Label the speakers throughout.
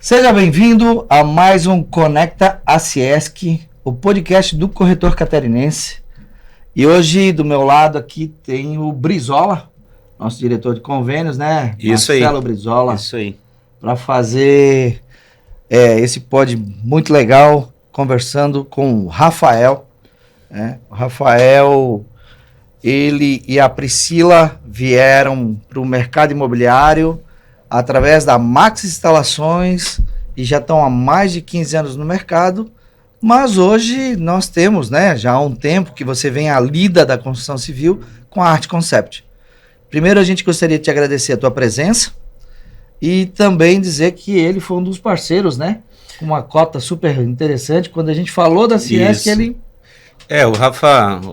Speaker 1: Seja bem-vindo a mais um Conecta ACIESC, o podcast do corretor catarinense. E hoje, do meu lado aqui, tem o Brizola, nosso diretor de convênios, né?
Speaker 2: Isso
Speaker 1: Marcelo
Speaker 2: aí.
Speaker 1: Brizola.
Speaker 2: Isso aí.
Speaker 1: Para fazer esse pod muito legal, conversando com o Rafael. O Rafael, ele e a Priscila vieram para o mercado imobiliário através da Max Instalações e já estão há mais de 15 anos no mercado, mas hoje nós temos, né, já há um tempo que você vem à lida da construção civil com a Art Concept. Primeiro a gente gostaria de te agradecer a tua presença e também dizer que ele foi um dos parceiros, né, com uma cota super interessante. Quando a gente falou da CIESC, ele...
Speaker 2: O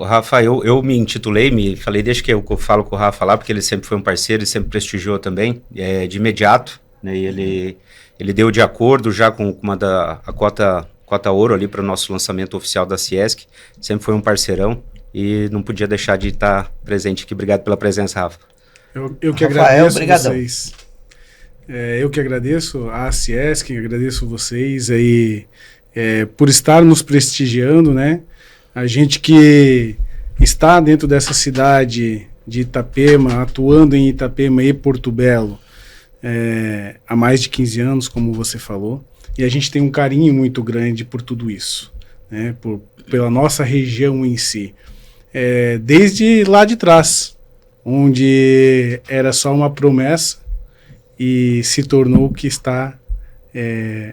Speaker 2: Rafa, eu me intitulei, falei, deixa que eu falo com o Rafa lá, porque ele sempre foi um parceiro, ele sempre prestigiou também, de imediato, né, e ele deu de acordo já com a cota ouro ali para o nosso lançamento oficial da CIESC, sempre foi um parceirão e não podia deixar de estar presente aqui. Obrigado pela presença, Rafa.
Speaker 3: Eu que
Speaker 1: Rafael,
Speaker 3: agradeço
Speaker 1: obrigadão.
Speaker 3: vocês. Eu que agradeço a CIESC, agradeço vocês aí por estar nos prestigiando, né? A gente que está dentro dessa cidade de Itapema, atuando em Itapema e Porto Belo há mais de 15 anos, como você falou, e a gente tem um carinho muito grande por tudo isso, né? Pela nossa região em si. Desde lá de trás, onde era só uma promessa e se tornou o que está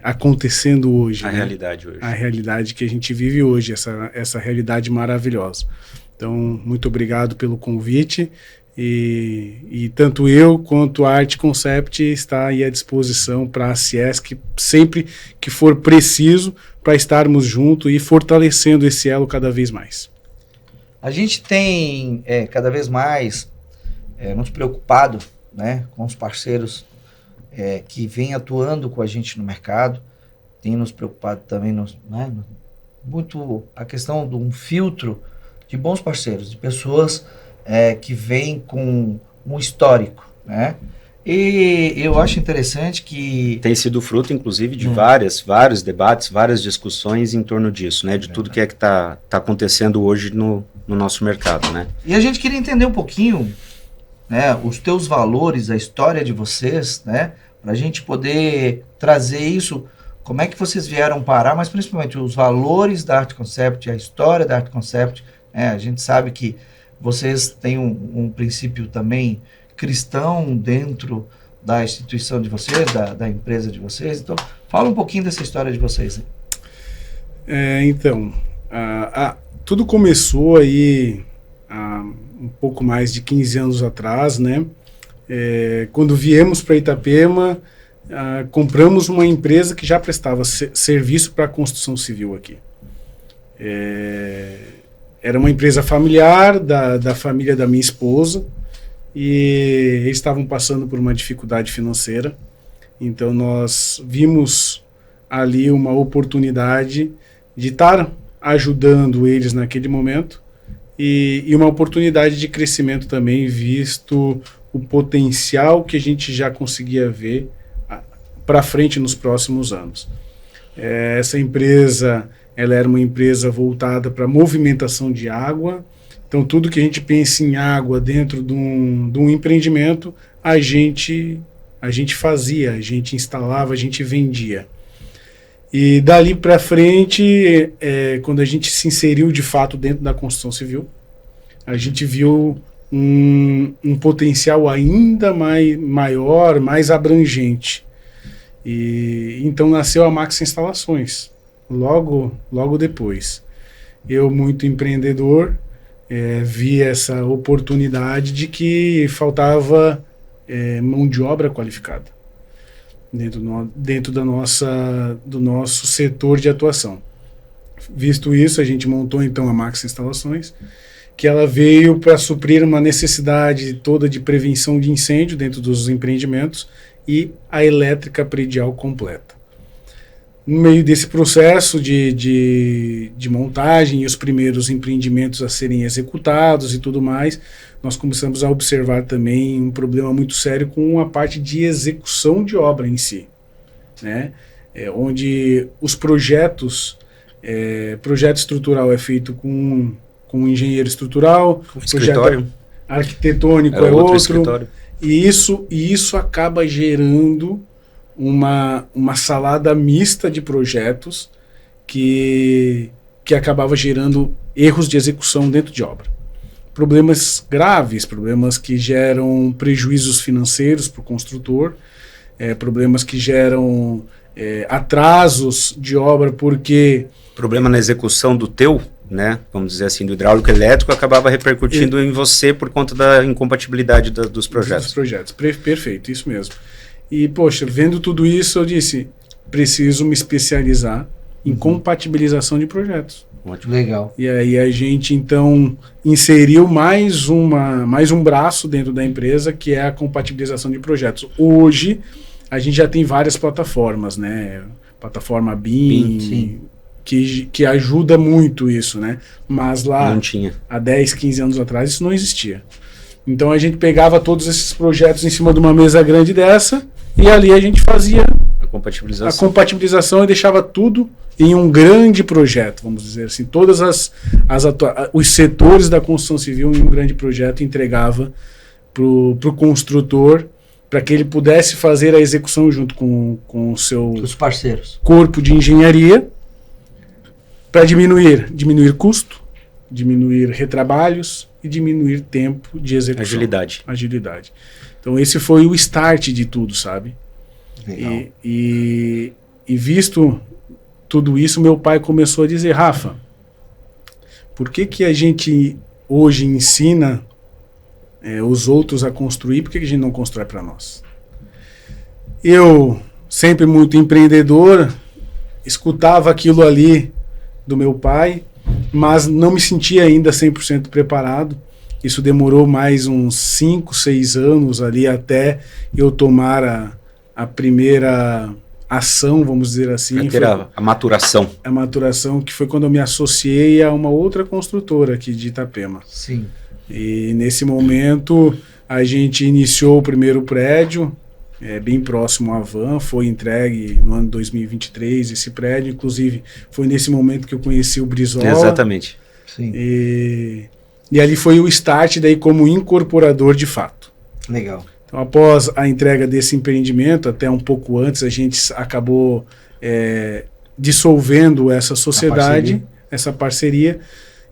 Speaker 3: acontecendo hoje.
Speaker 2: A realidade hoje.
Speaker 3: A realidade que a gente vive hoje, essa realidade maravilhosa. Então, muito obrigado pelo convite e tanto eu quanto a Art Concept está aí à disposição para a CIESC sempre que for preciso para estarmos juntos e fortalecendo esse elo cada vez mais.
Speaker 1: A gente tem cada vez mais nos preocupado, né, com os parceiros que vem atuando com a gente no mercado, tem nos preocupado também, muito a questão de um filtro de bons parceiros, de pessoas que vêm com um histórico, né? E eu acho interessante que...
Speaker 2: Tem sido fruto, inclusive, de vários debates, várias discussões em torno disso, né? De tudo que está acontecendo hoje no nosso mercado, né?
Speaker 1: E a gente queria entender um pouquinho, né, os teus valores, a história de vocês, né, para a gente poder trazer isso, como é que vocês vieram parar, mas principalmente os valores da Art Concept, a história da Art Concept, né, a gente sabe que vocês têm um princípio também cristão dentro da instituição de vocês, da empresa de vocês, então fala um pouquinho dessa história de vocês.
Speaker 3: Então, tudo começou aí um pouco mais de 15 anos atrás, né? Quando viemos para Itapema, compramos uma empresa que já prestava serviço para a construção civil aqui. Era uma empresa familiar da família da minha esposa e eles estavam passando por uma dificuldade financeira. Então nós vimos ali uma oportunidade de estar ajudando eles naquele momento e uma oportunidade de crescimento também, visto o potencial que a gente já conseguia ver para frente nos próximos anos. Essa empresa, ela era uma empresa voltada para movimentação de água, então tudo que a gente pensa em água dentro de um empreendimento, a gente fazia, a gente instalava, a gente vendia. E dali para frente, quando a gente se inseriu de fato dentro da construção civil, a gente viu um potencial ainda maior, mais abrangente. E então nasceu a Max Instalações, logo depois. Eu, muito empreendedor, vi essa oportunidade de que faltava mão de obra qualificada dentro do nosso setor de atuação. Visto isso, a gente montou então a Max Instalações, que ela veio para suprir uma necessidade toda de prevenção de incêndio dentro dos empreendimentos e a elétrica predial completa. No meio desse processo de montagem e os primeiros empreendimentos a serem executados e tudo mais, nós começamos a observar também um problema muito sério com a parte de execução de obra em si. né? Onde os projeto estrutural é feito com um engenheiro estrutural,
Speaker 2: escritório
Speaker 3: arquitetônico é outro, e isso acaba gerando uma salada mista de projetos que acabava gerando erros de execução dentro de obra. Problemas graves, problemas que geram prejuízos financeiros para o construtor, problemas que geram atrasos de obra porque...
Speaker 2: Problema na execução do teu, né, vamos dizer assim, do hidráulico elétrico, acabava repercutindo em você por conta da incompatibilidade dos projetos.
Speaker 3: Dos projetos, perfeito, isso mesmo. E, poxa, vendo tudo isso, eu disse, preciso me especializar em compatibilização de projetos.
Speaker 1: Ótimo. Legal.
Speaker 3: E aí a gente, então, inseriu mais um braço dentro da empresa, que é a compatibilização de projetos. Hoje, a gente já tem várias plataformas, né? Plataforma BIM, que ajuda muito isso, né? Mas lá,
Speaker 2: não tinha.
Speaker 3: Há 10, 15 anos atrás, isso não existia. Então a gente pegava todos esses projetos em cima de uma mesa grande dessa, e ali a gente fazia a compatibilização e deixava tudo em um grande projeto, vamos dizer assim. Todas os setores da construção civil em um grande projeto entregava para o construtor, para que ele pudesse fazer a execução junto com o seu
Speaker 1: os parceiros,
Speaker 3: corpo de engenharia, para diminuir custo, diminuir retrabalhos e diminuir tempo de execução. Agilidade. Então esse foi o start de tudo, sabe?
Speaker 1: Legal.
Speaker 3: E visto tudo isso, meu pai começou a dizer, Rafa, por que a gente hoje ensina os outros a construir, por que a gente não constrói para nós? Eu, sempre muito empreendedor, escutava aquilo ali do meu pai, mas não me sentia ainda 100% preparado. Isso demorou mais uns 5, 6 anos ali até eu tomar a primeira ação, vamos dizer assim.
Speaker 2: A maturação.
Speaker 3: A maturação, que foi quando eu me associei a uma outra construtora aqui de Itapema.
Speaker 1: Sim.
Speaker 3: E nesse momento a gente iniciou o primeiro prédio, bem próximo à Van, foi entregue no ano 2023 esse prédio, inclusive foi nesse momento que eu conheci o Brizola.
Speaker 2: Exatamente.
Speaker 1: Sim.
Speaker 3: E ali foi o start daí como incorporador de fato.
Speaker 1: Legal.
Speaker 3: Então, após a entrega desse empreendimento, até um pouco antes, a gente acabou dissolvendo essa sociedade, essa parceria,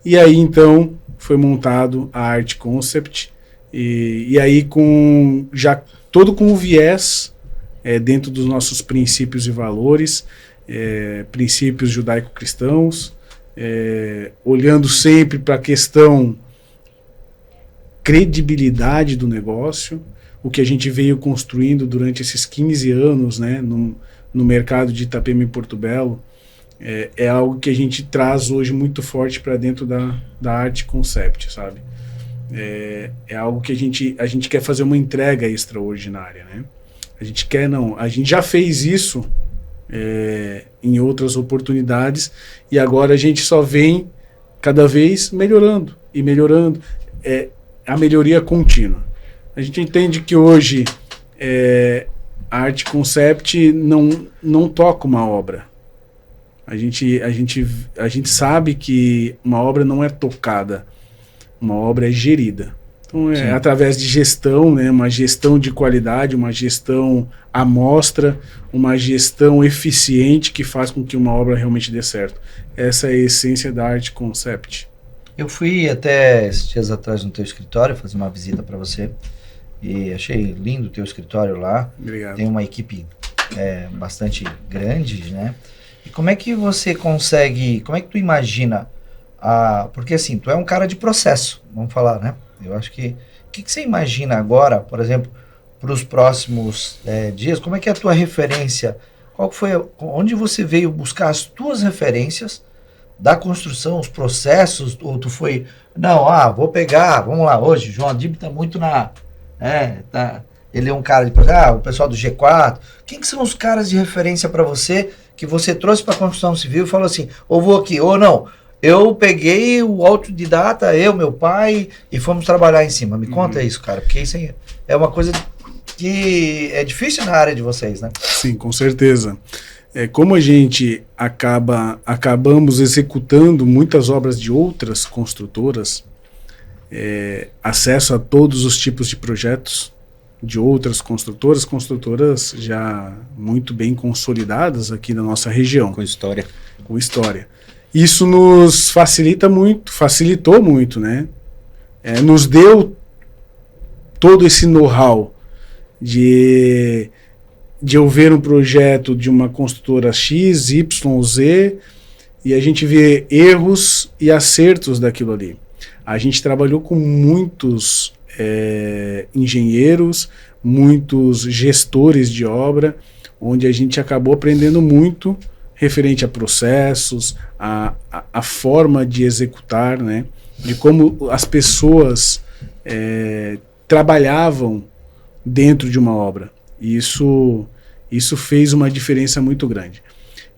Speaker 3: e aí então foi montado a Art Concept, e aí todo com o viés dentro dos nossos princípios e valores, princípios judaico-cristãos, olhando sempre para a questão credibilidade do negócio, o que a gente veio construindo durante esses 15 anos, né, no mercado de Itapema e Porto Belo, é algo que a gente traz hoje muito forte para dentro da Art Concept, sabe? É algo que a gente quer fazer uma entrega extraordinária, né? A gente já fez isso em outras oportunidades e agora a gente só vem cada vez melhorando e melhorando. A melhoria contínua. A gente entende que hoje a Art Concept não toca uma obra. A gente sabe que uma obra não é tocada, uma obra é gerida. Então através de gestão, né, uma gestão de qualidade, uma gestão à mostra, uma gestão eficiente que faz com que uma obra realmente dê certo. Essa é a essência da Art Concept.
Speaker 1: Eu fui até esses dias atrás no teu escritório fazer uma visita para você e achei lindo o teu escritório lá.
Speaker 3: Obrigado.
Speaker 1: Tem uma equipe bastante grande, né? E como é que você consegue, como é que tu imagina, porque assim, tu é um cara de processo, vamos falar, né? Eu acho que, o que você imagina agora, por exemplo, para os próximos dias, como é que é a tua referência, onde você veio buscar as tuas referências da construção, os processos, ou tu foi, vou pegar, vamos lá, hoje, João Adib está muito ele é um cara de, o pessoal do G4, quem que são os caras de referência para você, que você trouxe para a construção civil e falou assim, ou vou aqui, ou não, eu peguei o autodidata, meu pai, e fomos trabalhar em cima, me conta isso, cara, porque isso é uma coisa que é difícil na área de vocês, né?
Speaker 3: Sim, com certeza. Como a gente acabamos executando muitas obras de outras construtoras, acesso a todos os tipos de projetos de outras construtoras já muito bem consolidadas aqui na nossa região.
Speaker 2: Com história.
Speaker 3: Com história. Isso nos facilitou muito, né? Nos deu todo esse know-how de eu ver um projeto de uma construtora X, Y, Z, e a gente vê erros e acertos daquilo ali. A gente trabalhou com muitos engenheiros, muitos gestores de obra, onde a gente acabou aprendendo muito referente a processos, a forma de executar, né? De como as pessoas trabalhavam dentro de uma obra. E isso fez uma diferença muito grande.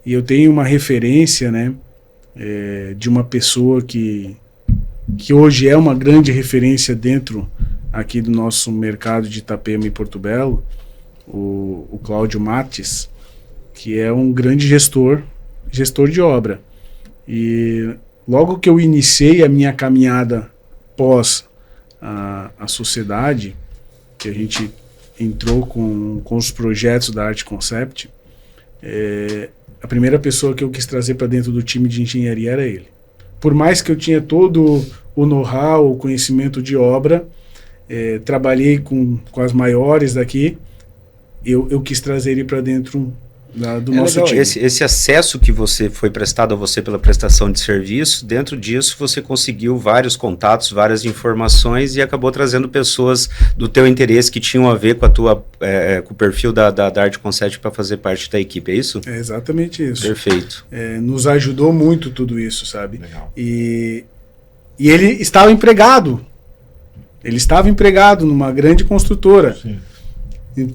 Speaker 3: E eu tenho uma referência, né, de uma pessoa que hoje é uma grande referência dentro aqui do nosso mercado de Itapema e Porto Belo, o Cláudio Mates, que é um grande gestor de obra. E logo que eu iniciei a minha caminhada pós a sociedade, que a gente entrou com os projetos da Art Concept, a primeira pessoa que eu quis trazer para dentro do time de engenharia era ele. Por mais que eu tinha todo o know-how, o conhecimento de obra, trabalhei com as maiores daqui, eu quis trazer ele para dentro do nosso
Speaker 2: legal.
Speaker 3: time.
Speaker 2: Esse acesso que foi prestado a você pela prestação de serviço, dentro disso você conseguiu vários contatos, várias informações e acabou trazendo pessoas do teu interesse que tinham a ver com com o perfil da Art Concept para fazer parte da equipe, é isso?
Speaker 3: É exatamente isso.
Speaker 2: Perfeito.
Speaker 3: Nos ajudou muito tudo isso, sabe?
Speaker 1: Legal.
Speaker 3: E ele estava empregado. Ele estava empregado numa grande construtora.
Speaker 1: Sim.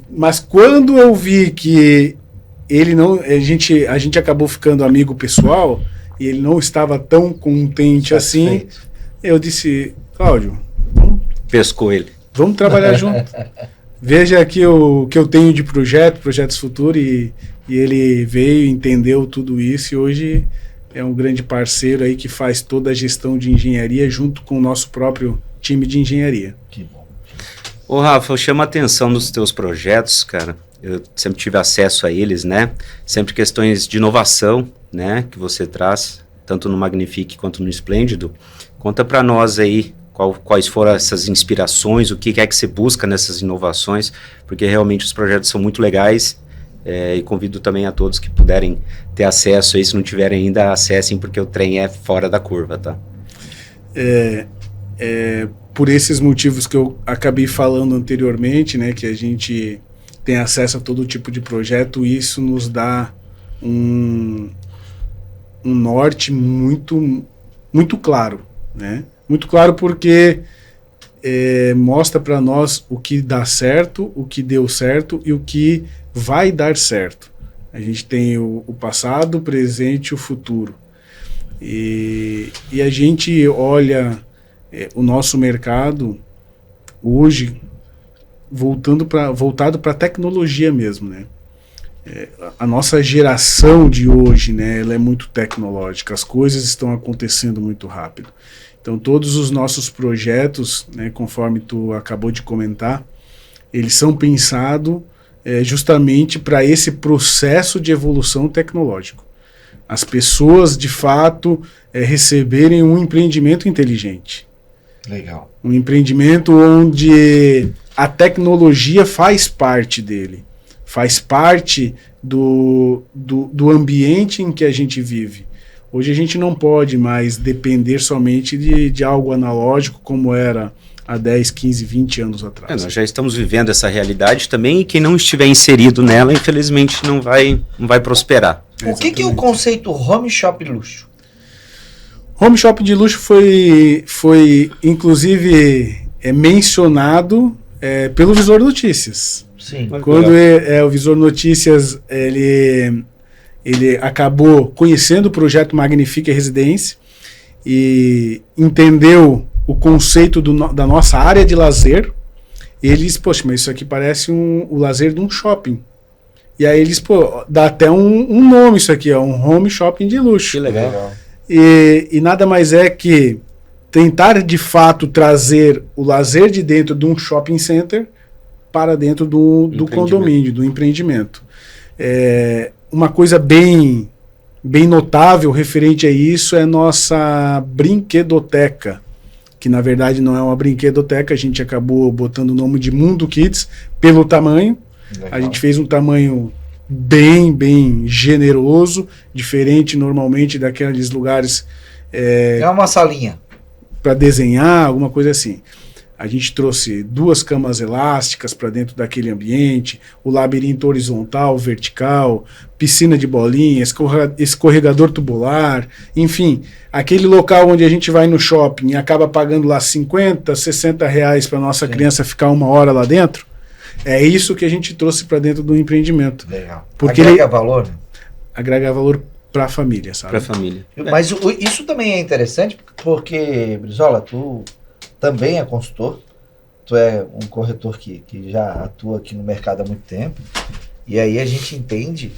Speaker 3: Mas quando eu vi que ele não, a gente acabou ficando amigo pessoal e ele não estava tão contente assim, eu disse, Cláudio,
Speaker 2: Pescou ele.
Speaker 3: vamos trabalhar junto. Veja aqui o que eu tenho de projetos futuros, e ele veio, entendeu tudo isso e hoje é um grande parceiro aí que faz toda a gestão de engenharia junto com o nosso próprio time de engenharia.
Speaker 1: Que bom.
Speaker 2: Ô Rafa, eu chamo a atenção dos teus projetos, cara. Eu sempre tive acesso a eles, né? Sempre questões de inovação, né? Que você traz, tanto no Magnifique quanto no Esplêndido. Conta para nós aí quais foram essas inspirações, o que é que você busca nessas inovações, porque realmente os projetos são muito legais. E convido também a todos que puderem ter acesso aí, se não tiverem ainda, acessem, porque o trem é fora da curva, tá?
Speaker 3: Por esses motivos que eu acabei falando anteriormente, né? Que a gente tem acesso a todo tipo de projeto, isso nos dá um norte muito, muito claro, né? Muito claro porque mostra para nós o que dá certo, o que deu certo e o que vai dar certo. A gente tem o passado, o presente e o futuro. E a gente olha o nosso mercado hoje voltado para a tecnologia mesmo, né? A nossa geração de hoje, né, ela é muito tecnológica, as coisas estão acontecendo muito rápido. Então todos os nossos projetos, né, conforme tu acabou de comentar, eles são pensados justamente para esse processo de evolução tecnológico. As pessoas, de fato, receberem um empreendimento inteligente.
Speaker 1: Legal.
Speaker 3: Um empreendimento onde a tecnologia faz parte dele, faz parte do ambiente em que a gente vive. Hoje a gente não pode mais depender somente de algo analógico como era há 10, 15, 20 anos atrás.
Speaker 2: Nós já estamos vivendo essa realidade também, e quem não estiver inserido nela, infelizmente, não vai prosperar.
Speaker 1: O que é o conceito home shop luxo?
Speaker 3: Home shop de luxo foi inclusive mencionado pelo Visor Notícias.
Speaker 1: Sim.
Speaker 3: Quando o Visor Notícias ele acabou conhecendo o projeto Magnifique Residência e entendeu o conceito da nossa área de lazer, eles, poxa, mas isso aqui parece o lazer de um shopping. E aí eles, pô, dá até um nome isso aqui, um home shopping de luxo.
Speaker 2: Que legal.
Speaker 3: E nada mais é que tentar de fato trazer o lazer de dentro de um shopping center para dentro do condomínio, do empreendimento. Uma coisa bem notável referente a isso é nossa brinquedoteca, que na verdade não é uma brinquedoteca, a gente acabou botando o nome de Mundo Kids pelo tamanho. Legal. A gente fez um tamanho bem generoso, diferente normalmente daqueles lugares...
Speaker 1: É uma salinha.
Speaker 3: Para desenhar, alguma coisa assim. A gente trouxe 2 camas elásticas para dentro daquele ambiente, o labirinto horizontal, vertical, piscina de bolinha, escorregador tubular, enfim, aquele local onde a gente vai no shopping e acaba pagando lá 50, 60 reais para nossa criança ficar 1 hora lá dentro. É isso que a gente trouxe para dentro do empreendimento.
Speaker 1: Legal.
Speaker 3: Porque
Speaker 1: agrega valor, né?
Speaker 3: Agrega valor para a família, sabe?
Speaker 2: Para a família.
Speaker 1: Mas isso também é interessante, porque, Brizola, tu também é consultor, tu é um corretor que já atua aqui no mercado há muito tempo, e aí a gente entende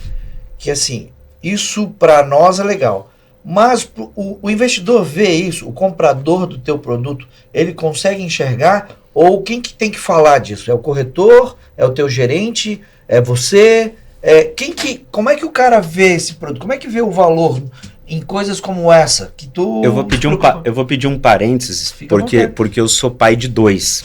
Speaker 1: que, assim, isso para nós é legal, mas o investidor vê isso, o comprador do teu produto, ele consegue enxergar, ou quem que tem que falar disso? É o corretor? É o teu gerente? É você? Como é que o cara vê esse produto? Como é que vê o valor em coisas como essa? Que tu
Speaker 2: eu vou pedir um parênteses, porque eu sou pai de 2.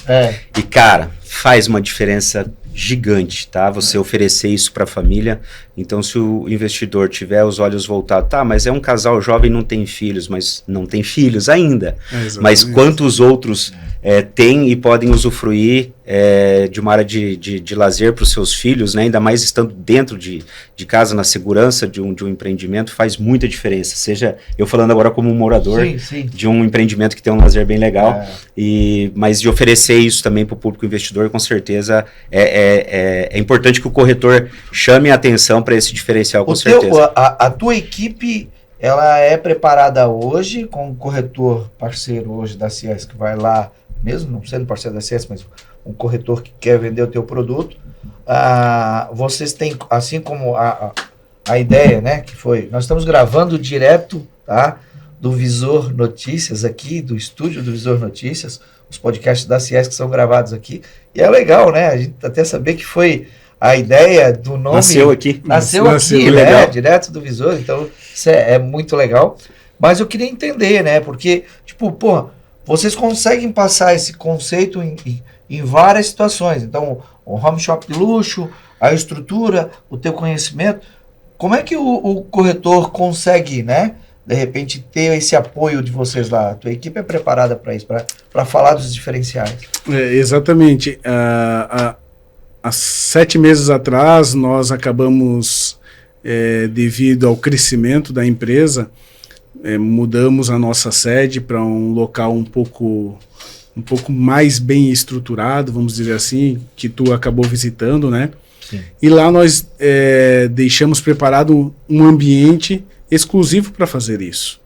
Speaker 2: E, cara, faz uma diferença gigante, tá? Você oferecer isso para a família. Então, se o investidor tiver os olhos voltados, tá, mas é um casal jovem, não tem filhos, mas não tem filhos ainda. Mas quantos outros têm e podem usufruir de uma área de lazer para os seus filhos, né? Ainda mais estando dentro de casa, na segurança de um empreendimento, faz muita diferença. Seja eu falando agora como um morador de um empreendimento que tem um lazer bem legal, mas de oferecer isso também para o público investidor, com certeza é importante que o corretor chame a atenção para esse diferencial, com certeza.
Speaker 1: A tua equipe, ela é preparada hoje com um corretor parceiro hoje da CS que vai lá, mesmo não sendo parceiro da CS, mas um corretor que quer vender o teu produto, vocês têm, assim como a ideia, né, que foi, nós estamos gravando direto, tá, do Visor Notícias aqui, do estúdio do Visor Notícias, os podcasts da CS que são gravados aqui, e é legal, né, a gente até saber que foi a ideia do nome...
Speaker 2: Nasceu aqui,
Speaker 1: né, direto do Visor, então isso é muito legal, mas eu queria entender, né, porque, tipo, porra, vocês conseguem passar esse conceito em várias situações. Então, o home shop de luxo, a estrutura, o teu conhecimento. Como é que o corretor consegue, né, de repente, ter esse apoio de vocês lá? A tua equipe é preparada para isso, para falar dos diferenciais?
Speaker 3: Exatamente. Há 7 meses atrás, nós acabamos, devido ao crescimento da empresa, mudamos a nossa sede para um local um pouco mais bem estruturado, vamos dizer assim, que tu acabou visitando, né? Sim. E lá nós deixamos preparado um ambiente exclusivo para fazer isso.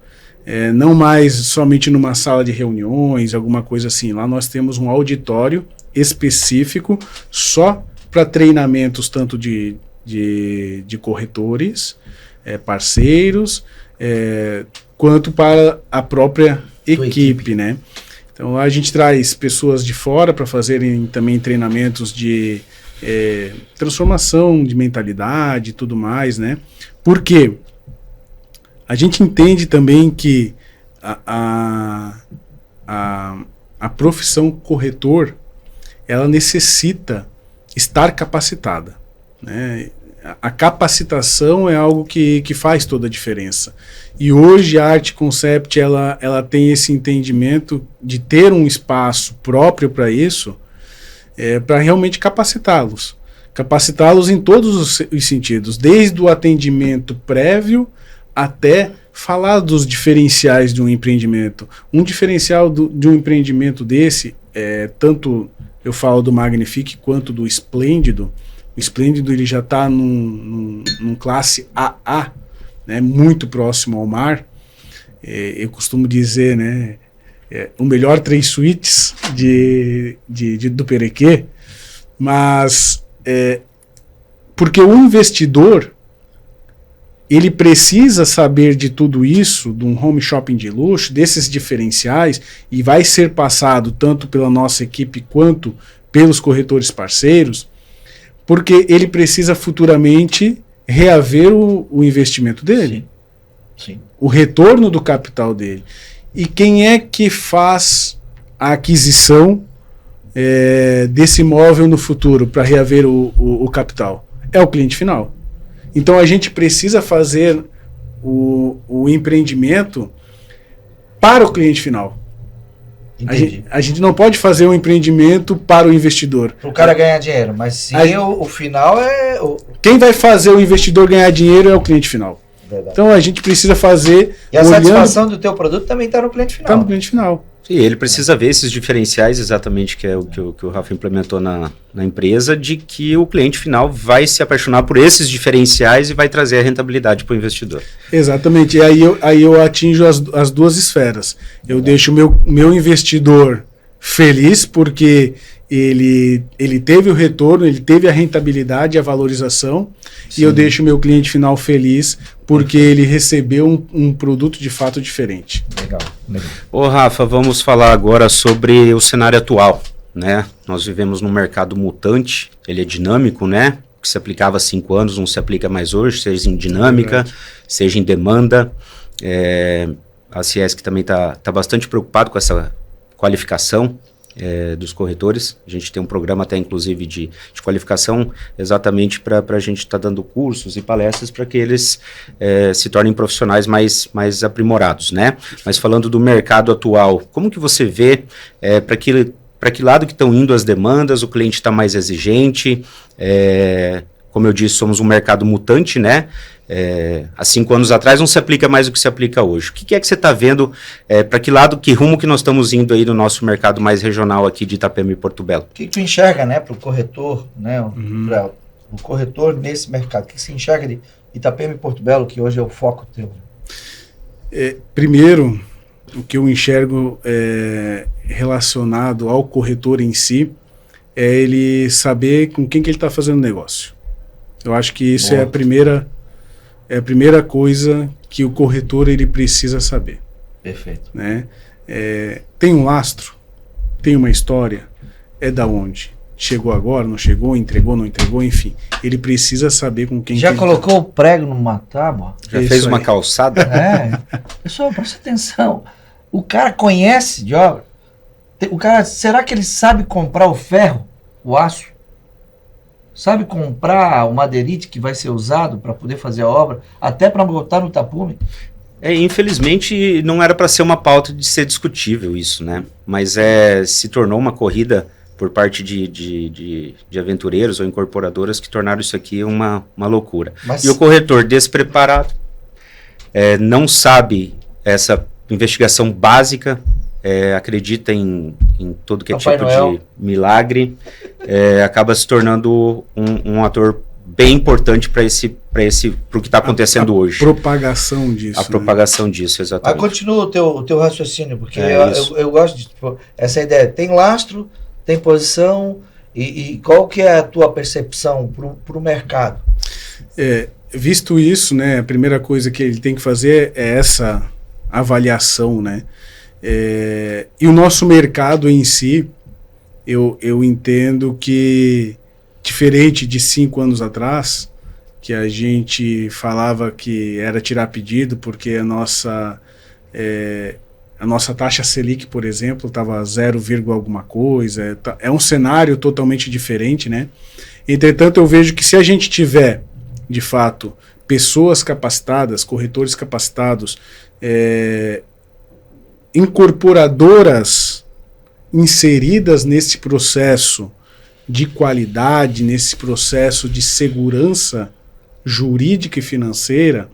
Speaker 3: Não mais somente numa sala de reuniões, alguma coisa assim. Lá nós temos um auditório específico só para treinamentos tanto de corretores, parceiros, quanto para a própria equipe, né? Então a gente traz pessoas de fora para fazerem também treinamentos de transformação de mentalidade e tudo mais, né? Porque a gente entende também que a profissão corretor, ela necessita estar capacitada, né? A capacitação é algo que faz toda a diferença. E hoje a Art Concept ela tem esse entendimento de ter um espaço próprio para isso, para realmente capacitá-los. Capacitá-los em todos os sentidos, desde o atendimento prévio até falar dos diferenciais de um empreendimento. Um diferencial de um empreendimento desse, tanto eu falo do Magnifique quanto do Esplêndido. O Esplêndido ele já está num classe AA, né, muito próximo ao mar. Eu costumo dizer, né, o melhor 3 suítes do Perequê. Mas porque o investidor ele precisa saber de tudo isso, de um home shopping de luxo, desses diferenciais, e vai ser passado tanto pela nossa equipe quanto pelos corretores parceiros, porque ele precisa futuramente reaver o investimento dele.
Speaker 1: Sim.
Speaker 3: O retorno do capital dele. E quem é que faz a aquisição desse imóvel no futuro para reaver o capital? É o cliente final. Então a gente precisa fazer o empreendimento para o cliente final. A gente não pode fazer um empreendimento para o investidor.
Speaker 1: Para o cara ganhar dinheiro, mas sim o final é...
Speaker 3: Quem vai fazer o investidor ganhar dinheiro é o cliente final.
Speaker 1: Verdade.
Speaker 3: Então a gente precisa fazer...
Speaker 1: E a satisfação do teu produto também está no cliente final.
Speaker 3: Está no cliente final.
Speaker 2: Sim, ele precisa ver esses diferenciais exatamente, que é o que o Rafa implementou na empresa, de que o cliente final vai se apaixonar por esses diferenciais e vai trazer a rentabilidade para o investidor.
Speaker 3: Exatamente. E aí eu atinjo as duas esferas. Eu deixo o meu investidor feliz porque ele teve o retorno, ele teve a rentabilidade, a valorização. Sim. E eu deixo o meu cliente final feliz porque ele recebeu um produto de fato diferente.
Speaker 1: Legal.
Speaker 2: Ô Rafa, vamos falar agora sobre o cenário atual, né? Nós vivemos num mercado mutante, ele é dinâmico, né? O que se aplicava há 5 anos não se aplica mais hoje, seja em dinâmica, seja em demanda. A Ciesc também está bastante preocupado com essa qualificação dos corretores. A gente tem um programa até inclusive de qualificação exatamente para a gente estar dando cursos e palestras para que eles se tornem profissionais mais aprimorados, né? Mas falando do mercado atual, como que você vê para que lado que estão indo as demandas? O cliente está mais exigente, como eu disse, somos um mercado mutante, né? Há 5 anos atrás não se aplica mais o que se aplica hoje. O que é que você está vendo, para que rumo que nós estamos indo aí no nosso mercado mais regional aqui de Itapema e Porto Belo?
Speaker 1: O que tu enxerga, né, para o corretor, né, para o corretor nesse mercado? O que você enxerga de Itapema e Porto Belo, que hoje é o foco teu?
Speaker 3: Primeiro, o que eu enxergo relacionado ao corretor em si é ele saber com quem que ele está fazendo negócio. Eu acho que isso é a primeira coisa que o corretor ele precisa saber.
Speaker 1: Perfeito.
Speaker 3: Né? Tem um lastro, tem uma história, da onde? Chegou agora, não chegou, entregou, não entregou, enfim. Ele precisa saber com quem...
Speaker 1: Já colocou o prego numa tábua?
Speaker 2: Já fez uma calçada?
Speaker 1: Pessoal, presta atenção. O cara conhece de obra. Será que ele sabe comprar o ferro, o aço? Sabe comprar o madeirite que vai ser usado para poder fazer a obra, até para botar no tapume?
Speaker 2: Infelizmente, não era para ser uma pauta de ser discutível isso, né? Mas se tornou uma corrida por parte de aventureiros ou incorporadoras que tornaram isso aqui uma loucura. E o corretor despreparado, não sabe essa investigação básica, acredita em tudo que é
Speaker 1: Papai
Speaker 2: tipo
Speaker 1: Noel.
Speaker 2: de milagre, acaba se tornando um ator bem importante para o que está acontecendo hoje.
Speaker 3: Propagação disso.
Speaker 2: A propagação disso, exatamente.
Speaker 1: Mas continua o teu raciocínio, porque eu gosto de essa ideia. Tem lastro, tem posição, e qual que é a tua percepção para o mercado?
Speaker 3: Visto isso, né, a primeira coisa que ele tem que fazer é essa avaliação, né? E o nosso mercado em si, eu entendo que, diferente de 5 anos atrás, que a gente falava que era tirar pedido porque a nossa taxa Selic, por exemplo, estava 0, alguma coisa, é um cenário totalmente diferente, né? Entretanto, eu vejo que se a gente tiver, de fato, pessoas capacitadas, corretores capacitados, incorporadoras inseridas nesse processo de qualidade, nesse processo de segurança jurídica e financeira,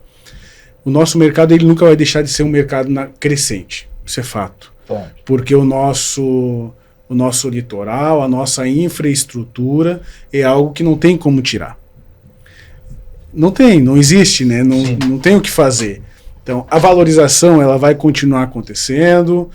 Speaker 3: o nosso mercado ele nunca vai deixar de ser um mercado crescente. Isso é fato.
Speaker 1: Bom.
Speaker 3: Porque o nosso litoral, a nossa infraestrutura é algo que não tem como tirar. Não existe, né? Não tem o que fazer. Então, a valorização ela vai continuar acontecendo.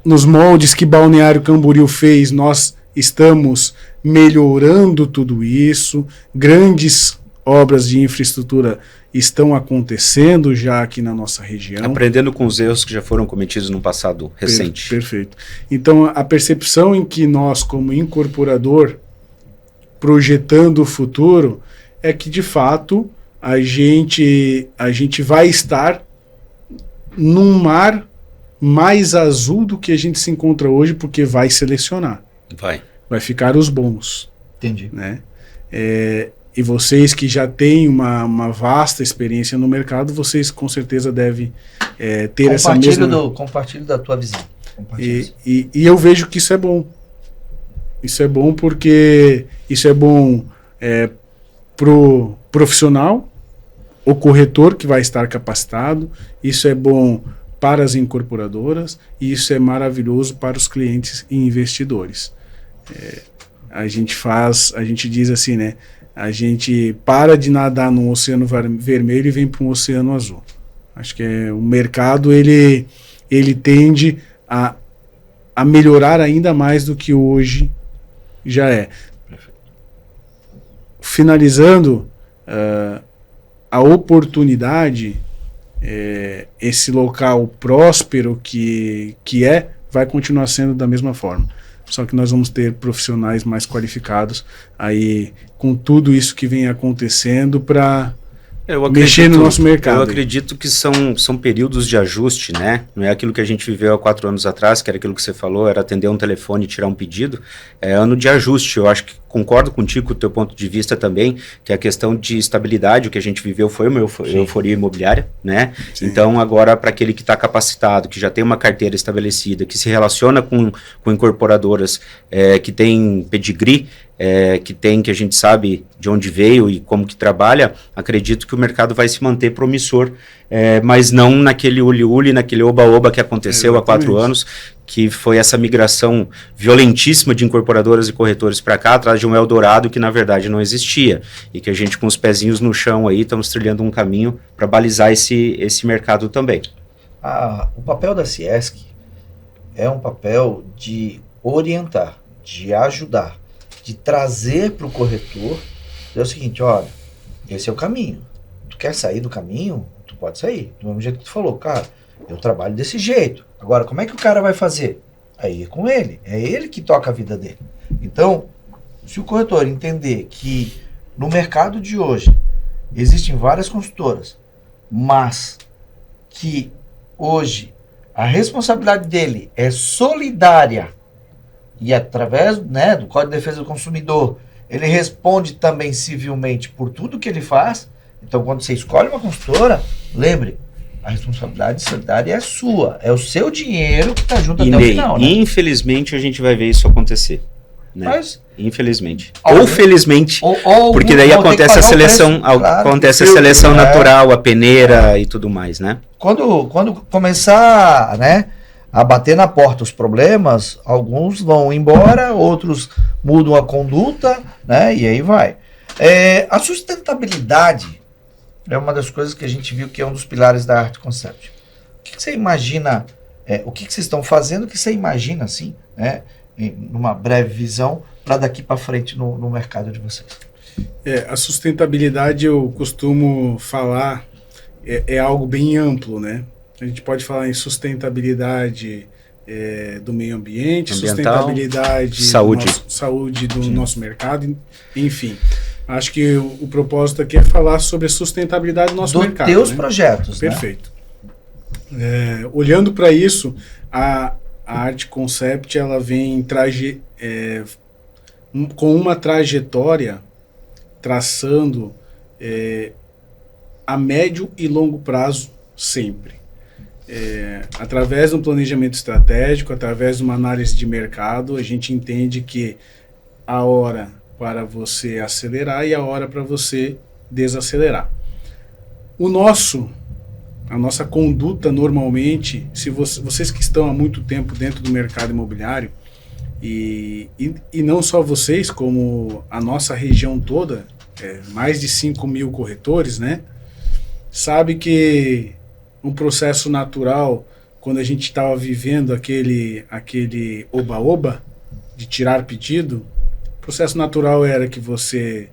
Speaker 3: Nos moldes que Balneário Camboriú fez, nós estamos melhorando tudo isso, grandes obras de infraestrutura estão acontecendo já aqui na nossa região.
Speaker 2: Aprendendo com os erros que já foram cometidos no passado recente.
Speaker 3: Perfeito. Então, a percepção em que nós, como incorporador, projetando o futuro, é que, de fato, a gente vai estar num mar mais azul do que a gente se encontra hoje, porque vai selecionar. Vai ficar os bons.
Speaker 1: Entendi.
Speaker 3: Né? E vocês que já têm uma vasta experiência no mercado, vocês com certeza devem ter essa mesma...
Speaker 1: Compartilho da tua visão.
Speaker 3: E eu vejo que isso é bom. Isso é bom porque isso é bom pro profissional, o corretor que vai estar capacitado, isso é bom para as incorporadoras e isso é maravilhoso para os clientes e investidores. A gente diz assim, né? A gente para de nadar num oceano vermelho e vem para um oceano azul. Acho que o mercado ele tende a melhorar ainda mais do que hoje já é. Finalizando, a oportunidade, esse local próspero que vai continuar sendo da mesma forma. Só que nós vamos ter profissionais mais qualificados aí com tudo isso que vem acontecendo para mexer no nosso mercado.
Speaker 2: Eu acredito que são períodos de ajuste, né? Não é aquilo que a gente viveu há 4 anos atrás, que era aquilo que você falou, era atender um telefone e tirar um pedido. É ano de ajuste. Eu acho que concordo contigo, com o teu ponto de vista também, que a questão de estabilidade, o que a gente viveu foi uma euforia imobiliária, né? Sim. Então, agora, para aquele que está capacitado, que já tem uma carteira estabelecida, que se relaciona com incorporadoras, que tem pedigree, que a gente sabe de onde veio e como que trabalha, acredito que o mercado vai se manter promissor, mas não naquele uli-uli, naquele oba-oba que aconteceu há 4 anos, que foi essa migração violentíssima de incorporadoras e corretores para cá, atrás de um Eldorado que na verdade não existia, e que a gente com os pezinhos no chão aí estamos trilhando um caminho para balizar esse mercado também.
Speaker 1: O papel da Ciesc é um papel de orientar, de ajudar, de trazer para o corretor, é o seguinte, olha, esse é o caminho. Tu quer sair do caminho? Tu pode sair. Do mesmo jeito que tu falou, cara, eu trabalho desse jeito. Agora, como é que o cara vai fazer? Aí é com ele. É ele que toca a vida dele. Então, se o corretor entender que no mercado de hoje existem várias consultoras, mas que hoje a responsabilidade dele é solidária e através, né, do Código de Defesa do Consumidor, ele responde também civilmente por tudo que ele faz. Então, quando você escolhe uma consultora, lembre, a responsabilidade solidária é sua. É o seu dinheiro que está junto até o final. Né?
Speaker 2: Infelizmente, a gente vai ver isso acontecer. Né?
Speaker 1: Mas,
Speaker 2: infelizmente. Ou felizmente. Porque daí acontece a seleção, acontece a seleção natural, a peneira e tudo mais, né?
Speaker 1: Quando começar, né, a bater na porta os problemas, alguns vão embora, outros mudam a conduta, né, e aí vai. A sustentabilidade é uma das coisas que a gente viu que é um dos pilares da Arte Concept. O que você imagina, o que vocês estão fazendo, o que você imagina, assim, né, numa breve visão, para daqui para frente no mercado de vocês?
Speaker 3: A sustentabilidade, eu costumo falar, é algo bem amplo, né? A gente pode falar em sustentabilidade do meio ambiente, sustentabilidade, saúde do nosso mercado, enfim. Acho que o propósito aqui é falar sobre a sustentabilidade do nosso mercado.
Speaker 1: Dos teus projetos,
Speaker 3: perfeito. Né? Olhando para isso, a Arte Concept ela vem com uma trajetória traçando a médio e longo prazo sempre. Através de um planejamento estratégico, através de uma análise de mercado, a gente entende que a hora para você acelerar e a hora para você desacelerar. A nossa conduta normalmente, se vocês que estão há muito tempo dentro do mercado imobiliário, e não só vocês, como a nossa região toda, mais de 5 mil corretores, né? Sabe que um processo natural, quando a gente estava vivendo aquele oba-oba de tirar pedido, o processo natural era que você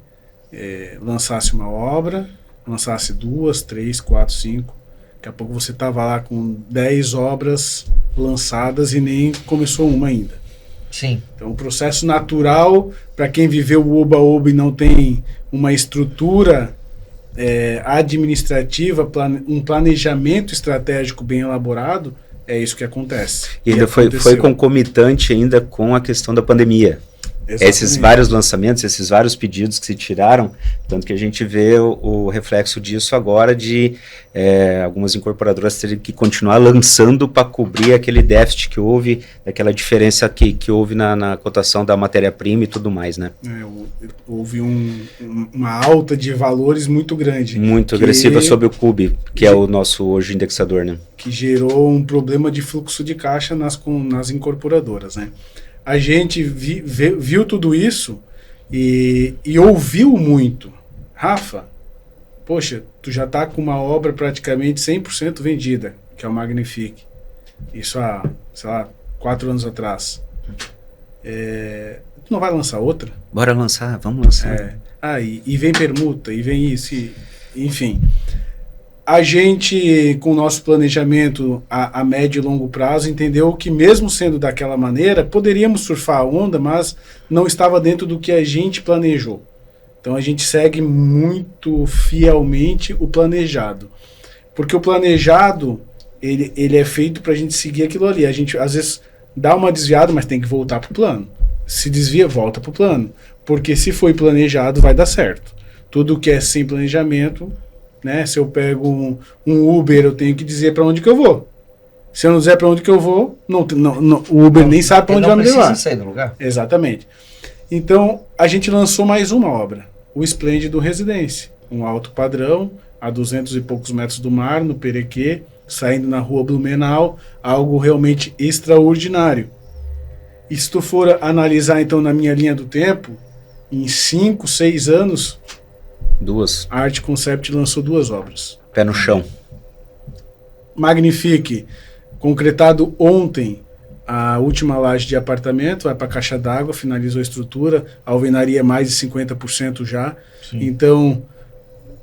Speaker 3: lançasse uma obra, lançasse 2, 3, 4, 5. Daqui a pouco você estava lá com 10 obras lançadas e nem começou uma ainda.
Speaker 1: Sim.
Speaker 3: Então, o processo natural, para quem viveu o Oba-Oba e não tem uma estrutura administrativa, um planejamento estratégico bem elaborado, é isso que acontece.
Speaker 2: E ainda foi concomitante ainda com a questão da pandemia. Exatamente. Esses vários lançamentos, esses vários pedidos que se tiraram, tanto que a gente vê o reflexo disso agora de algumas incorporadoras terem que continuar lançando para cobrir aquele déficit que houve, daquela diferença que houve na cotação da matéria-prima e tudo mais, né?
Speaker 3: Houve uma alta de valores muito grande.
Speaker 2: Muito agressiva sobre o CUB, que é o nosso hoje indexador, né? Que
Speaker 3: gerou um problema de fluxo de caixa nas incorporadoras, né? A gente viu tudo isso e ouviu muito. Rafa, poxa, tu já tá com uma obra praticamente 100% vendida, que é o Magnifique. Isso há, sei lá, 4 anos atrás. Tu não vai lançar outra?
Speaker 2: Bora lançar, vamos lançar.
Speaker 3: E vem permuta, e vem isso, enfim. A gente, com o nosso planejamento a médio e longo prazo, entendeu que mesmo sendo daquela maneira, poderíamos surfar a onda, mas não estava dentro do que a gente planejou. Então a gente segue muito fielmente o planejado. Porque o planejado, ele é feito para a gente seguir aquilo ali. A gente, às vezes, dá uma desviada, mas tem que voltar para o plano. Se desvia, volta para o plano. Porque se foi planejado, vai dar certo. Tudo que é sem planejamento... Né? Se eu pego um Uber, eu tenho que dizer para onde que eu vou. Se eu não dizer para onde que eu vou, o Uber nem sabe para onde vai me levar.
Speaker 1: Não precisa sair do lugar.
Speaker 3: Exatamente. Então, a gente lançou mais uma obra, o Esplêndido Residência, um alto padrão, a 200 e poucos metros do mar, no Perequê, saindo na rua Blumenau, algo realmente extraordinário. E se tu for analisar, então, na minha linha do tempo, em 5, 6 anos...
Speaker 2: A
Speaker 3: Art Concept lançou 2 obras.
Speaker 2: Pé no chão.
Speaker 3: Magnifique, concretado ontem, a última laje de apartamento, vai para a caixa d'água, finalizou a estrutura, a alvenaria mais de 50% já. Sim. Então,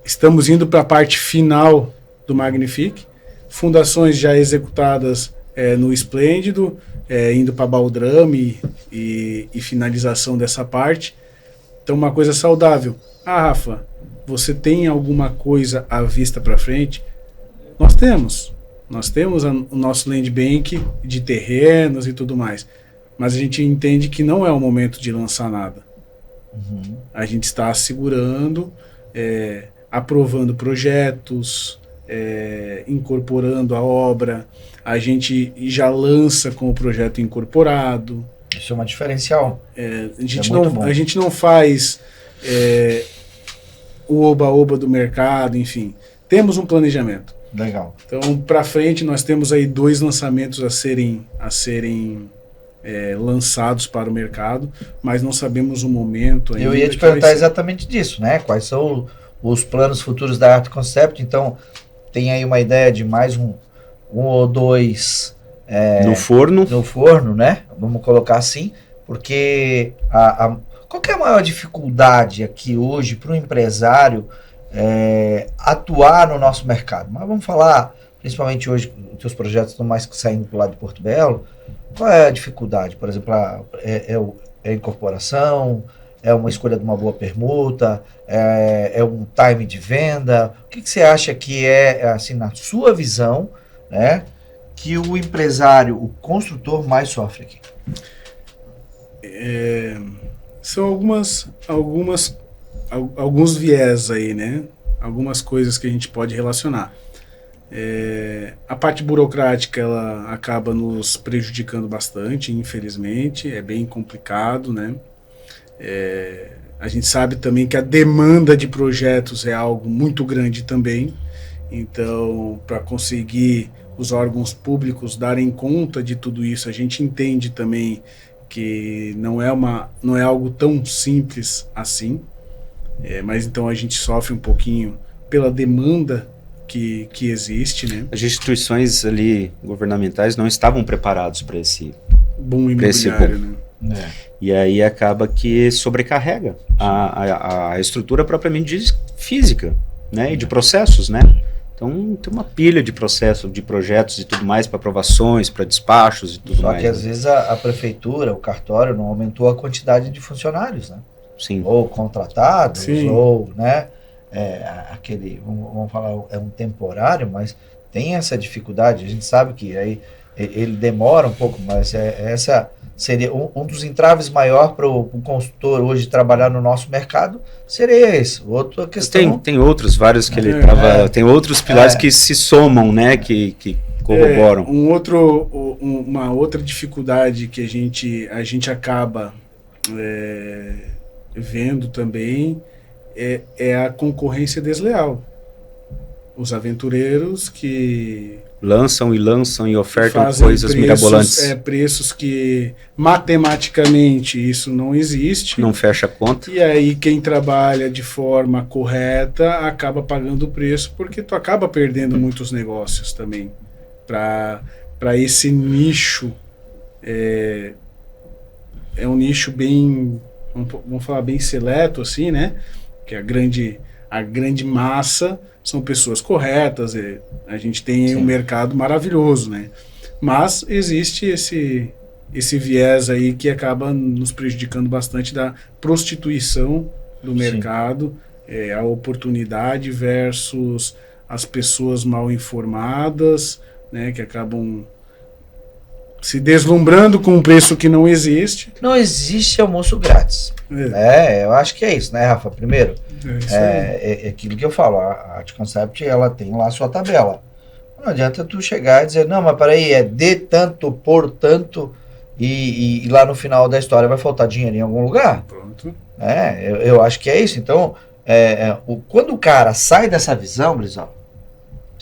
Speaker 3: estamos indo para a parte final do Magnifique. Fundações já executadas no Esplêndido, indo para baldrame e finalização dessa parte. Então, uma coisa saudável. Rafa, você tem alguma coisa à vista para frente? Nós temos o nosso land bank de terrenos e tudo mais, mas a gente entende que não é o momento de lançar nada. A gente está segurando, aprovando projetos, incorporando a obra, a gente já lança com o projeto incorporado.
Speaker 1: Isso é uma diferencial.
Speaker 3: A gente não faz o oba-oba do mercado, enfim. Temos um planejamento.
Speaker 1: Legal.
Speaker 3: Então, para frente, nós temos aí 2 lançamentos a serem lançados para o mercado, mas não sabemos o momento ainda.
Speaker 1: Eu ia te perguntar exatamente disso, né? Quais são os planos futuros da Art Concept? Então, tem aí uma ideia de mais um ou 2
Speaker 2: no forno.
Speaker 1: No forno, né? Vamos colocar assim, porque qual que é a maior dificuldade aqui hoje para o empresário atuar no nosso mercado? Mas vamos falar, principalmente hoje, os teus projetos estão mais saindo para o lado de Porto Belo. Qual é a dificuldade? Por exemplo, é a incorporação, é uma escolha de uma boa permuta, é um time de venda? O que você acha que assim, na sua visão, né, que o empresário, o construtor mais sofre aqui?
Speaker 3: São alguns viés aí, né? Algumas coisas que a gente pode relacionar. A parte burocrática, ela acaba nos prejudicando bastante, infelizmente. É bem complicado, né? A gente sabe também que a demanda de projetos é algo muito grande também. Então, para conseguir os órgãos públicos darem conta de tudo isso, a gente entende também que não é algo tão simples assim, mas então a gente sofre um pouquinho pela demanda que existe, né?
Speaker 2: As instituições ali governamentais não estavam preparados para esse
Speaker 3: boom imobiliário, né?
Speaker 2: E aí acaba que sobrecarrega a estrutura propriamente física, né? E de processos, né? Então tem uma pilha de processos, de projetos e tudo mais para aprovações, para despachos e tudo mais.
Speaker 1: Só que às vezes a prefeitura, o cartório não aumentou a quantidade de funcionários, né?
Speaker 2: Sim.
Speaker 1: Ou contratados,
Speaker 3: Sim.
Speaker 1: ou, né? Vamos falar, é um temporário, mas tem essa dificuldade. A gente sabe que aí ele demora um pouco, mas essa seria um dos entraves maior para o consultor hoje trabalhar no nosso mercado, seria esse. Outra questão...
Speaker 2: Tem outros, vários que ele tava... Tem outros pilares que se somam, né? Que corroboram.
Speaker 3: Uma outra dificuldade que a gente acaba vendo também é a concorrência desleal. Os aventureiros que
Speaker 2: lançam e ofertam coisas
Speaker 3: preços,
Speaker 2: mirabolantes.
Speaker 3: Preços que matematicamente isso não existe.
Speaker 2: Não fecha a conta.
Speaker 3: E aí quem trabalha de forma correta acaba pagando o preço, porque tu acaba perdendo muitos negócios também. Para esse nicho, é um nicho bem, vamos falar bem seleto assim, né? Que a grande massa são pessoas corretas, a gente tem um mercado maravilhoso, né? Mas existe esse viés aí que acaba nos prejudicando bastante da prostituição do mercado, a oportunidade versus as pessoas mal informadas, né? Que acabam se deslumbrando com um preço que não existe.
Speaker 1: Não existe almoço grátis. Eu acho que é isso, né, Rafa? Primeiro, é aquilo que eu falo, a Anticoncept, ela tem lá a sua tabela. Não adianta tu chegar e dizer, não, mas peraí, é de tanto, por tanto, e lá no final da história vai faltar dinheiro em algum lugar.
Speaker 3: Pronto.
Speaker 1: Eu acho que é isso. Então, quando o cara sai dessa visão, Brizola,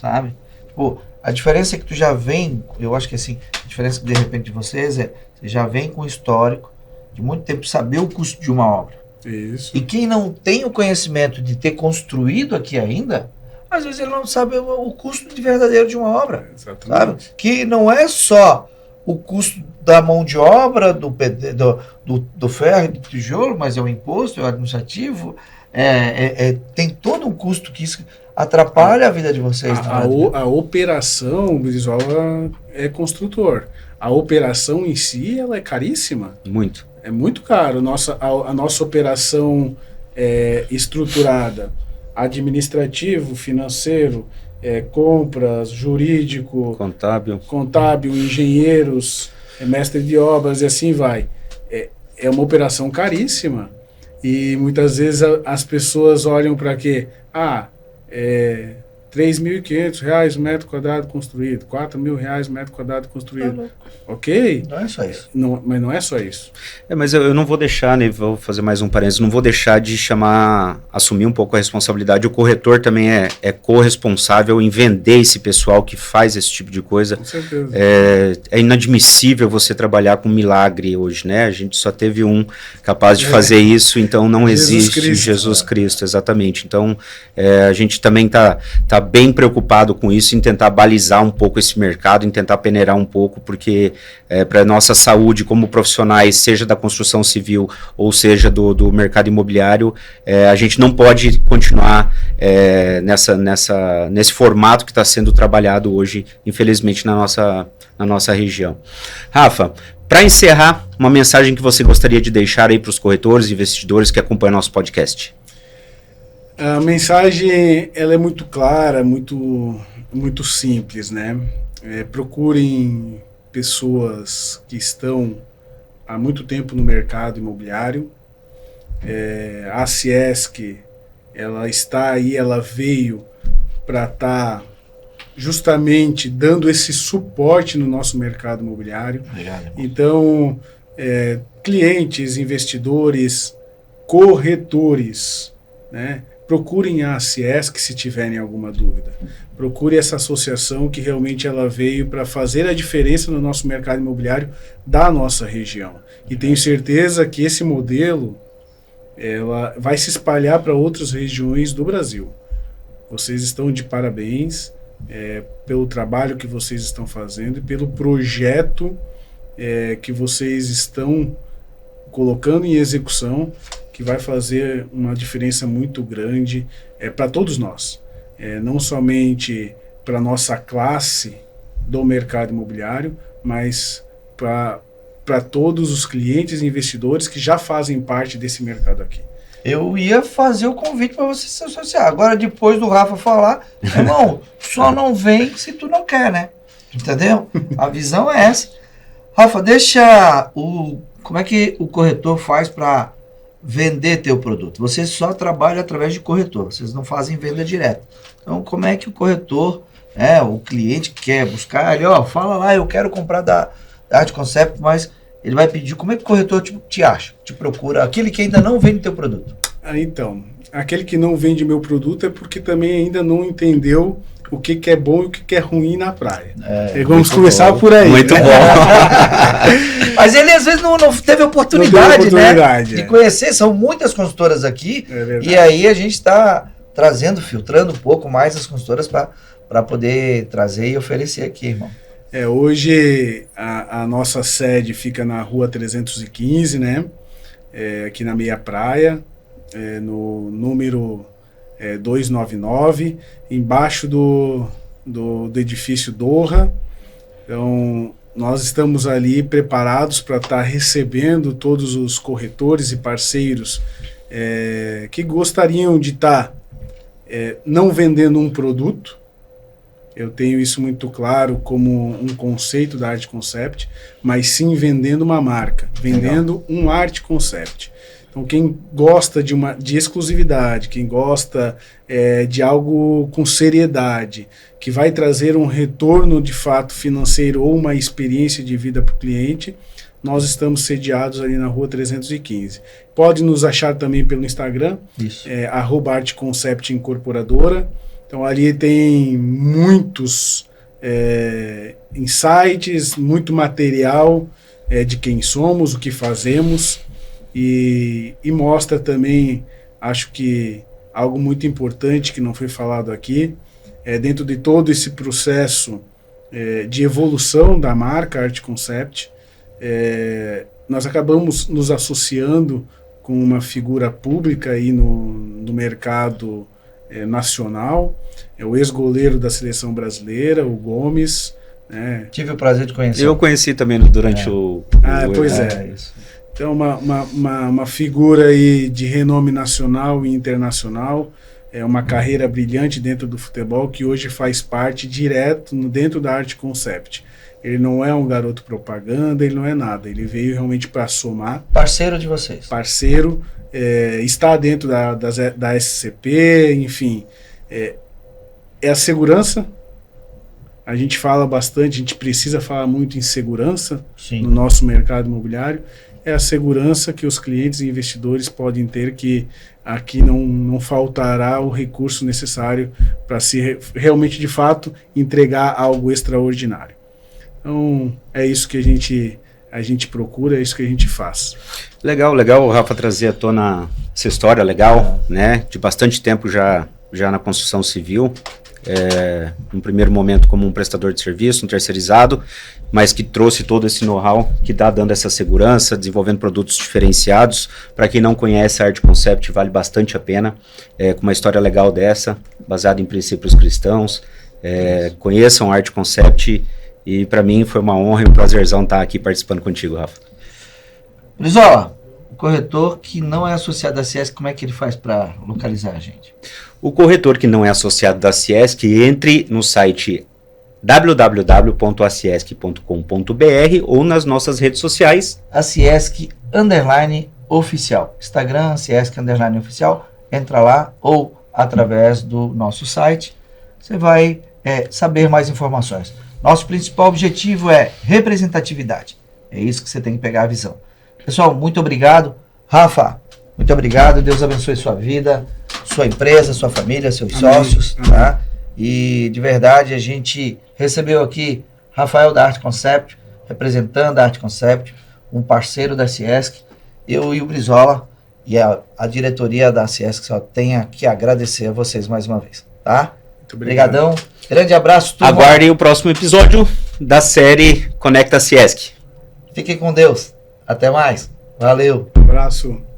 Speaker 1: sabe? Pô, a diferença é que tu já vem, eu acho que assim, a diferença de repente de vocês você já vem com o histórico de muito tempo saber o custo de uma obra.
Speaker 3: Isso.
Speaker 1: E quem não tem o conhecimento de ter construído aqui ainda, às vezes ele não sabe o custo de verdadeiro de uma obra.
Speaker 3: Exatamente.
Speaker 1: Sabe? Que não é só o custo da mão de obra, do ferro e do tijolo, mas é o imposto, é o administrativo, tem todo um custo que isso atrapalha a vida de vocês.
Speaker 3: A operação, o visual é construtor. A operação em si, ela é caríssima.
Speaker 2: Muito.
Speaker 3: É muito caro. A nossa operação estruturada, administrativo, financeiro, compras, jurídico, contábil, engenheiros, mestre de obras e assim vai. É uma operação caríssima. E muitas vezes as pessoas olham para quê? R$3.500 o metro quadrado construído, R$4.000 o metro quadrado construído. Ok?
Speaker 1: Não é só isso.
Speaker 3: Mas não é só isso.
Speaker 2: Mas eu não vou deixar, né, vou fazer mais um parênteses, não vou deixar de assumir um pouco a responsabilidade. O corretor também é corresponsável em vender esse pessoal que faz esse tipo de coisa.
Speaker 3: Com certeza.
Speaker 2: É inadmissível você trabalhar com milagre hoje, né? A gente só teve um capaz de fazer isso, então não existe Jesus Cristo, exatamente. Então a gente também tá bem preocupado com isso, em tentar balizar um pouco esse mercado, em tentar peneirar um pouco, porque para nossa saúde como profissionais, seja da construção civil ou seja do mercado imobiliário, a gente não pode continuar nesse formato que está sendo trabalhado hoje, infelizmente, na nossa região. Rafa, para encerrar, uma mensagem que você gostaria de deixar aí para os corretores e investidores que acompanham nosso podcast.
Speaker 3: A mensagem ela é muito clara, muito simples, né? Procurem pessoas que estão há muito tempo no mercado imobiliário. A Ciesc, ela está aí, ela veio para estar justamente dando esse suporte no nosso mercado imobiliário.
Speaker 1: Obrigado, irmão.
Speaker 3: Então, clientes, investidores, corretores, né? Procurem a Ciesc se tiverem alguma dúvida. Procure essa associação que realmente ela veio para fazer a diferença no nosso mercado imobiliário da nossa região. E tenho certeza que esse modelo ela vai se espalhar para outras regiões do Brasil. Vocês estão de parabéns pelo trabalho que vocês estão fazendo e pelo projeto que vocês estão colocando em execução, que vai fazer uma diferença muito grande para todos nós. Não somente para a nossa classe do mercado imobiliário, mas para todos os clientes e investidores que já fazem parte desse mercado aqui.
Speaker 1: Eu ia fazer o convite para você se associar. Agora, depois do Rafa falar, irmão, só não vem se tu não quer, né? Entendeu? A visão é essa. Rafa, como é que o corretor faz para vender teu produto? Você só trabalha através de corretor, vocês não fazem venda direta. Então, como é que o corretor, o cliente quer buscar, ele, fala lá, eu quero comprar da Art Concept, mas ele vai pedir, como é que o corretor te acha, te procura, aquele que ainda não vende teu produto?
Speaker 3: Então, aquele que não vende meu produto é porque também ainda não entendeu o que é bom e o que é ruim na praia. Vamos começar por aí.
Speaker 2: Muito bom.
Speaker 1: Mas ele às vezes não teve oportunidade, né, de conhecer. São muitas consultoras aqui. E aí a gente está filtrando um pouco mais as consultoras para poder trazer e oferecer aqui, irmão.
Speaker 3: Hoje a nossa sede fica na rua 315, né? Aqui na Meia Praia, no número 299, embaixo do edifício Dorra. Então, nós estamos ali preparados para estar recebendo todos os corretores e parceiros que gostariam de estar não vendendo um produto. Eu tenho isso muito claro como um conceito da Art Concept, mas sim vendendo uma marca, vendendo um Art Concept. Então, quem gosta de exclusividade, quem gosta de algo com seriedade, que vai trazer um retorno de fato financeiro ou uma experiência de vida para o cliente, nós estamos sediados ali na rua 315. Pode nos achar também pelo Instagram, @artconceptincorporadora. Então, ali tem muitos insights, muito material de quem somos, o que fazemos. E mostra também, acho que algo muito importante que não foi falado aqui, dentro de todo esse processo de evolução da marca Art Concept, nós acabamos nos associando com uma figura pública aí no mercado nacional, o ex-goleiro da seleção brasileira, o Gomes.
Speaker 1: Tive o prazer de conhecer.
Speaker 2: Eu conheci também durante o...
Speaker 3: Pois isso. Então, uma figura aí de renome nacional e internacional, uma carreira brilhante dentro do futebol, que hoje faz parte direto dentro da Art Concept. Ele não é um garoto propaganda, ele não é nada, ele veio realmente para somar.
Speaker 1: Parceiro de vocês.
Speaker 3: Parceiro, está dentro da SCP, enfim. É a segurança. A gente fala bastante, a gente precisa falar muito em segurança. Sim. No nosso mercado imobiliário. É a segurança que os clientes e investidores podem ter, que aqui não faltará o recurso necessário para se realmente, de fato, entregar algo extraordinário. Então, é isso que a gente procura, é isso que a gente faz.
Speaker 2: Legal, o Rafa trazer à tona essa história legal, né? De bastante tempo já na construção civil. No primeiro momento como um prestador de serviço, um terceirizado, mas que trouxe todo esse know-how que está dando essa segurança, desenvolvendo produtos diferenciados. Para quem não conhece, a Art Concept vale bastante a pena, com uma história legal dessa, baseada em princípios cristãos. Conheçam a Art Concept, e para mim foi uma honra e um prazerzão estar aqui participando contigo, Rafa.
Speaker 1: Brizola, o corretor que não é associado à Ciesc, como é que ele faz para localizar a gente?
Speaker 2: O corretor que não é associado da Ciesc, entre no site www.aciesc.com.br ou nas nossas redes sociais.
Speaker 1: Aciesc_oficial. Instagram, Aciesc_oficial. Entra lá ou através do nosso site. Você vai saber mais informações. Nosso principal objetivo é representatividade. É isso que você tem que pegar a visão. Pessoal, muito obrigado. Rafa, muito obrigado. Deus abençoe sua vida, sua empresa, sua família, seus sócios. Tá? E de verdade a gente recebeu aqui Rafael da Art Concept, representando a Art Concept, um parceiro da Ciesc. Eu e o Brizola e a diretoria da Ciesc só tem que agradecer a vocês mais uma vez. Tá? Muito obrigadão. Grande abraço. Turma.
Speaker 2: Aguardem o próximo episódio da série Conecta Ciesc.
Speaker 1: Fiquem com Deus. Até mais. Valeu.
Speaker 3: Um abraço.